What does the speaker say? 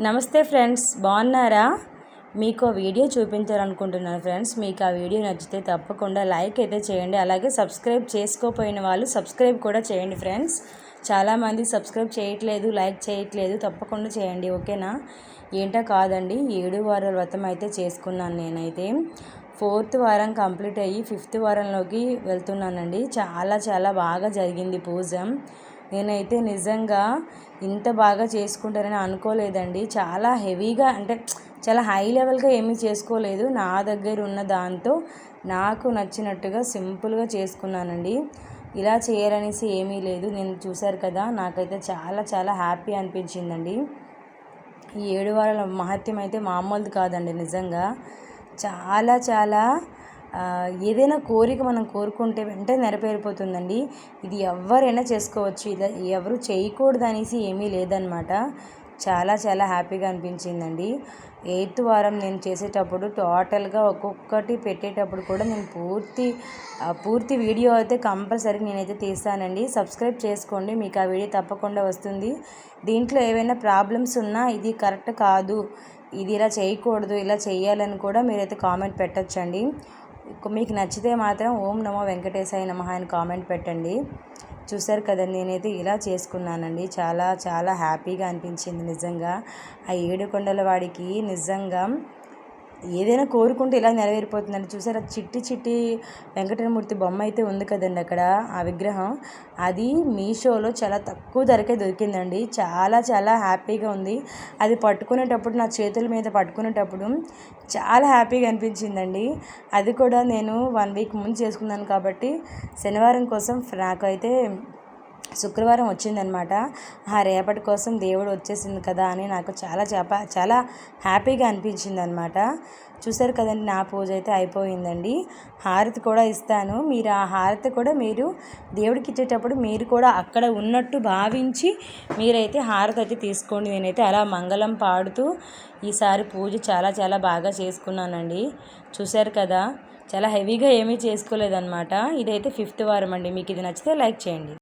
నమస్తే ఫ్రెండ్స్, బాగున్నారా? మీకు వీడియో చూపించాలనుకుంటున్నాను ఫ్రెండ్స్. మీకు ఆ వీడియో నచ్చితే తప్పకుండా లైక్ అయితే చేయండి. అలాగే సబ్స్క్రైబ్ చేసుకోపోయిన వాళ్ళు సబ్స్క్రైబ్ కూడా చేయండి ఫ్రెండ్స్. చాలామంది సబ్స్క్రైబ్ చేయట్లేదు, లైక్ చేయట్లేదు. తప్పకుండా చేయండి, ఓకేనా? ఏంటో కాదండి, 7 వారాల వ్రతం అయితే చేసుకున్నాను నేనైతే. 4th వారం కంప్లీట్ అయ్యి 5th వారంలోకి వెళ్తున్నానండి. చాలా చాలా బాగా జరిగింది పూజ. నేనైతే నిజంగా ఇంత బాగా చేసుకుంటారని అనుకోలేదండి. చాలా హెవీగా, అంటే చాలా హై లెవెల్గా ఏమీ చేసుకోలేదు. నా దగ్గర ఉన్న దాంతో నాకు నచ్చినట్టుగా సింపుల్గా చేసుకున్నానండి. ఇలా చేయాలనేసి ఏమీ లేదు. నేను చూశారు కదా, నాకైతే చాలా చాలా హ్యాపీ అనిపించిందండి. ఈ 7 వారాల మహత్యం అయితే మామూలుది కాదండి. నిజంగా చాలా చాలా ఏదైనా కోరిక మనం కోరుకుంటే వెంటనే నెరవేరిపోతుందండి. ఇది ఎవరైనా చేసుకోవచ్చు, ఇలా ఎవరు చేయకూడదు అనేసి ఏమీ లేదనమాట. చాలా చాలా హ్యాపీగా అనిపించిందండి. 8th వారం నేను చేసేటప్పుడు టోటల్గా ఒక్కొక్కటి పెట్టేటప్పుడు కూడా నేను పూర్తి వీడియో అయితే కంపల్సరీ నేనైతే తీస్తానండి. సబ్స్క్రైబ్ చేసుకోండి, మీకు ఆ వీడియో తప్పకుండా వస్తుంది. దీంట్లో ఏవైనా ప్రాబ్లమ్స్ ఉన్నా, ఇది కరెక్ట్ కాదు, ఇది ఇలా చేయకూడదు, ఇలా చేయాలని కూడా మీరైతే కామెంట్ పెట్టచ్చండి. మీకు నచ్చితే మాత్రం ఓం నమో వెంకటేశాయ నమః అని కామెంట్ పెట్టండి. చూశారు కదండి, నేనైతే ఇలా చేసుకున్నానండి. చాలా చాలా హ్యాపీగా అనిపించింది నిజంగా. ఆ 7 కొండల వాడికి నిజంగా ఏదైనా కోరుకుంటే ఇలా నెరవేరిపోతుందండి. చూసారా, చిట్టి వెంకటరమూర్తి బొమ్మ అయితే ఉంది కదండి అక్కడ, ఆ విగ్రహం. అది మీషోలో చాలా తక్కువ ధరకే దొరికిందండి. చాలా చాలా హ్యాపీగా ఉంది. అది పట్టుకునేటప్పుడు, నా చేతుల మీద పట్టుకునేటప్పుడు చాలా హ్యాపీగా అనిపించిందండి. అది కూడా నేను 1 వీక్ ముందు చేసుకున్నాను కాబట్టి శనివారం కోసం నాకైతే శుక్రవారం వచ్చిందనమాట. రేపటి కోసం దేవుడు వచ్చేసింది కదా అని నాకు చాలా హ్యాపీగా అనిపించింది అనమాట. చూసారు కదండి, నా పూజ అయితే అయిపోయిందండి. హారతి కూడా ఇస్తాను. మీరు ఆ హారతి కూడా మీరు దేవుడికి ఇచ్చేటప్పుడు మీరు కూడా అక్కడ ఉన్నట్టు భావించి మీరైతే హారతి అయితే తీసుకోండి. నేనైతే అలా మంగళం పాడుతూ ఈసారి పూజ చాలా చాలా బాగా చేసుకున్నానండి. చూశారు కదా, చాలా హెవీగా ఏమీ చేసుకోలేదన్నమాట. ఇదైతే 5th వారం అండి. మీకు ఇది నచ్చితే లైక్ చేయండి.